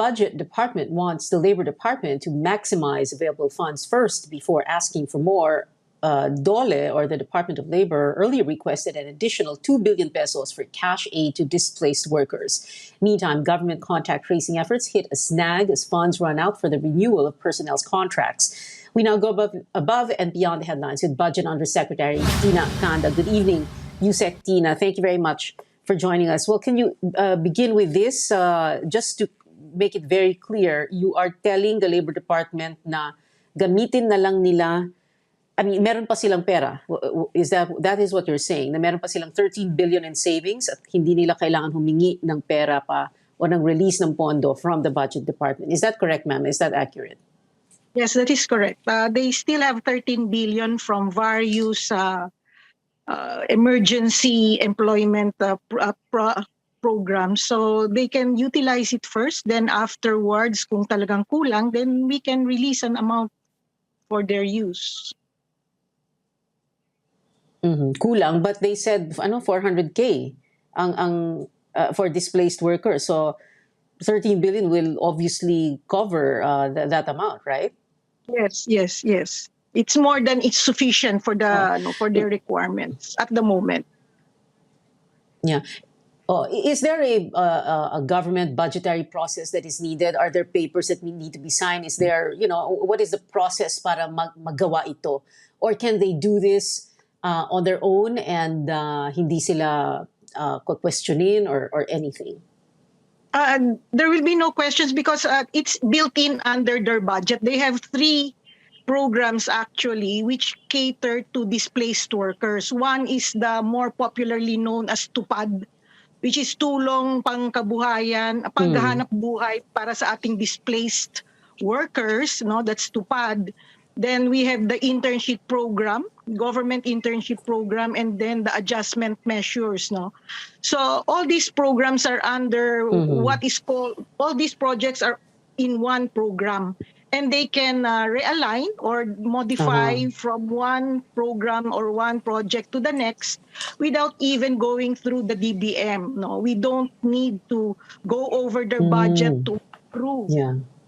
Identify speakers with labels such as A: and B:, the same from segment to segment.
A: Budget Department wants the Labor Department to maximize available funds first before asking for more. DOLE, or the Department of Labor, earlier requested an additional 2 billion pesos for cash aid to displaced workers. Meantime, government contact tracing efforts hit a snag as funds run out for the renewal of personnel's contracts. We now go above and beyond the headlines with Budget Undersecretary Tina Canda. Good evening, Yusek Tina. Thank you very much for joining us. Well, can you begin with this? Just to make it very clear, you are telling the Labor Department na gamitin na lang nila, I mean, meron pa silang pera. That is what you're saying, na meron pa silang 13 billion in savings at hindi nila kailangan humingi ng pera pa o ng release ng pondo from the Budget Department. Is that correct, ma'am? Is that accurate?
B: Yes, that is correct. They still have 13 billion from various emergency employment programs. So they can utilize it first. Then afterwards, kung talagang kulang, then we can release an amount for their use.
A: Kulang, but they said 400K for displaced workers. So 13 billion will obviously cover that amount, right?
B: Yes. It's more than it's sufficient for the for their requirements at the moment.
A: Yeah. Is there a government budgetary process that is needed? Are there papers that need to be signed? Is there, what is the process para magawa ito? Or can they do this on their own and hindi sila questionin or anything?
B: There will be no questions because it's built in under their budget. They have 3 programs actually which cater to displaced workers. One is the more popularly known as TUPAD, which is tulong pangkabuhayan, paghahanap buhay para sa ating displaced workers, that's TUPAD. Then we have the internship program, government internship program, and then the adjustment measures. So all these programs are under what is called, all these projects are in one program. And they can realign or modify from one program or one project to the next without even going through the DBM. We don't need to go over their budget to approve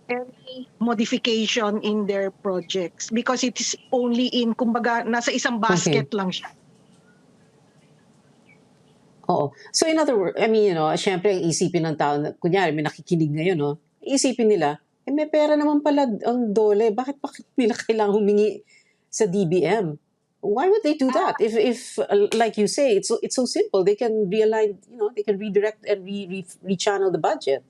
B: any modification in their projects because it is only in, kumbaga, nasa isang basket lang siya.
A: Oo. So in other words, I mean, syempre ang isipin ng tao, kunyari may nakikinig ngayon, isipin nila, may pera naman pala ang DOLE, bakit nila kailangan humingi sa DBM? Why would they do that? If like you say, it's so simple, they can realign, they can redirect and rechannel the budget.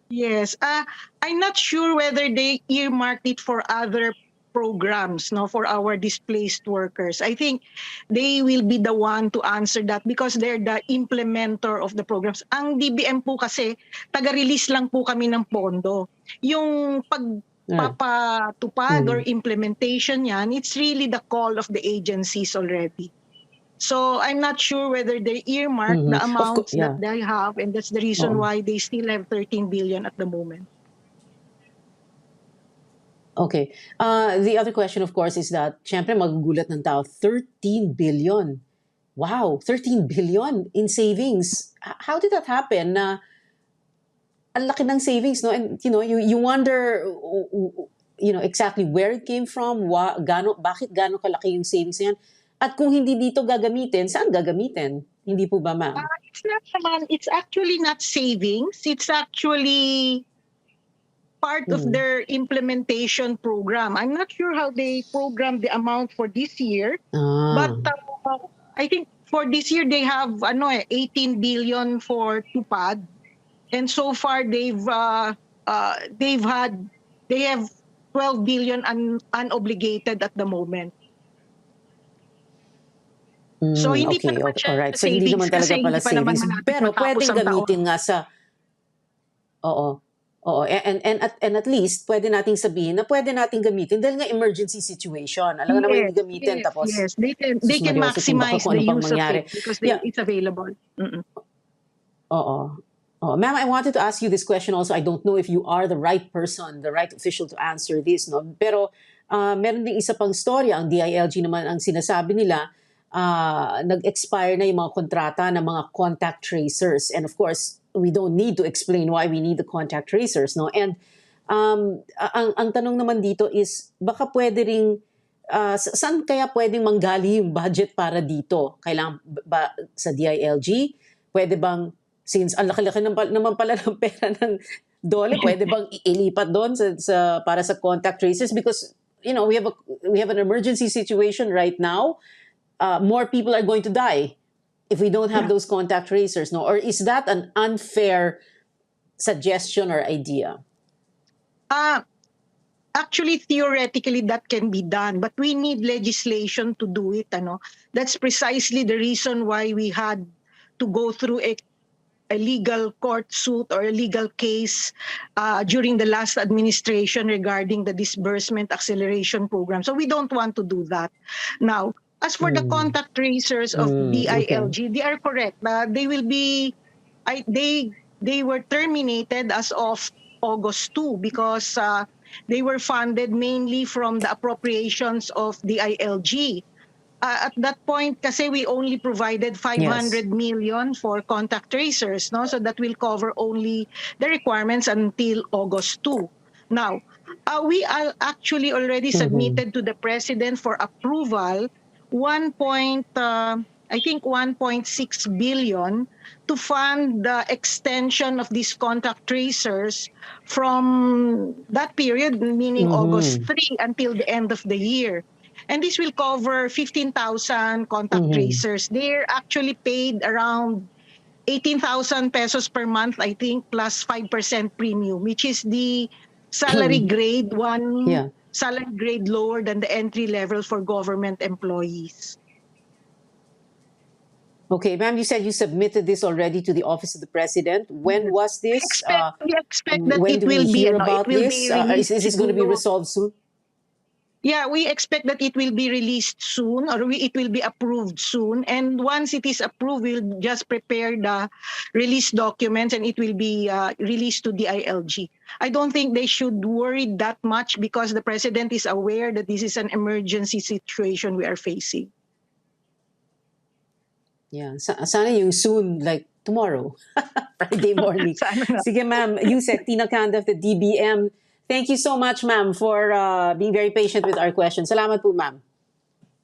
B: Yes. I'm not sure whether they earmarked it for other programs, for our displaced workers. I think they will be the one to answer that because they're the implementer of the programs. Ang DBM po kasi, taga-release lang po kami ng pondo. Yung pagpapatupad or implementation yan, it's really the call of the agencies already. So I'm not sure whether they earmark the amounts that they have, and that's the reason why they still have 13 billion at the moment.
A: Okay. The other question, of course, is that, syempre, magugulat ng tao, 13 billion. Wow, 13 billion in savings. How did that happen? Ang laki ng savings, And, you wonder, exactly where it came from, bakit gano'ng kalaki yung savings na yan? At kung hindi dito gagamitin, saan gagamitin? Hindi po ba, ma'am?
B: It's actually not savings. It's actually part of their implementation program. I'm not sure how they programmed the amount for this year, but I think for this year they have 18 billion for TUPAD, and so far they have 12 billion unobligated at the moment. So hindi pa naman siya
A: alright. So hindi naman talaga pala savings, pero pwedeng gamitin nga sa and at least pwede nating sabihin na pwede nating gamitin dahil nga emergency situation. Alam nga naman hindi gamitin tapos
B: they can maximize the use of it because it's available.
A: Ma'am, I wanted to ask you this question also. I don't know if you are the right person, the right official to answer this, pero meron ding isa pang storya. Ang DILG naman ang sinasabi nila, nag-expire na yung mga kontrata ng mga contact tracers. And of course, we don't need to explain why we need the contact tracers, no? And ang tanong naman dito is, baka pwede ring, saan kaya pwedeng manggali yung budget para dito? Kailangan ba sa DILG? Pwede bang, since ang laki-laki naman pala ng pera ng DOLE, pwede bang ilipat doon para sa contact tracers? Because, you know, we have an emergency situation right now. More people are going to die if we don't have those contact tracers, no? Or is that an unfair suggestion or idea?
B: Actually, theoretically, that can be done, but we need legislation to do it. That's precisely the reason why we had to go through a legal court suit or a legal case during the last administration regarding the disbursement acceleration program. So we don't want to do that. Now, as for the contact tracers of DILG, they are correct. They will be, they were terminated as of August 2 because they were funded mainly from the appropriations of the DILG. At that point, kasi we only provided 500 million for contact tracers, no? So that will cover only the requirements until August 2. Now, we are actually already submitted to the President for approval I think 1.6 billion to fund the extension of these contact tracers from that period, meaning August 3 until the end of the year. And this will cover 15,000 contact tracers. They're actually paid around 18,000 pesos per month, I think, plus 5% premium, which is the salary grade one, salary grade lower than the entry level for government employees.
A: Okay, ma'am, you said you submitted this already to the Office of the President. When was this?
B: We expect that
A: when
B: it
A: do
B: will
A: we
B: be,
A: hear about this? Is this going to be resolved soon?
B: Yeah, we expect that it will be released soon, or it will be approved soon. And once it is approved, we'll just prepare the release documents and it will be released to the DILG. I don't think they should worry that much because the President is aware that this is an emergency situation we are facing.
A: Yeah, sana yung soon, like tomorrow, Friday morning. Sige, ma'am, Yusek Tina Canda of the DBM. Thank you so much, ma'am, for being very patient with our questions. Salamat po, ma'am.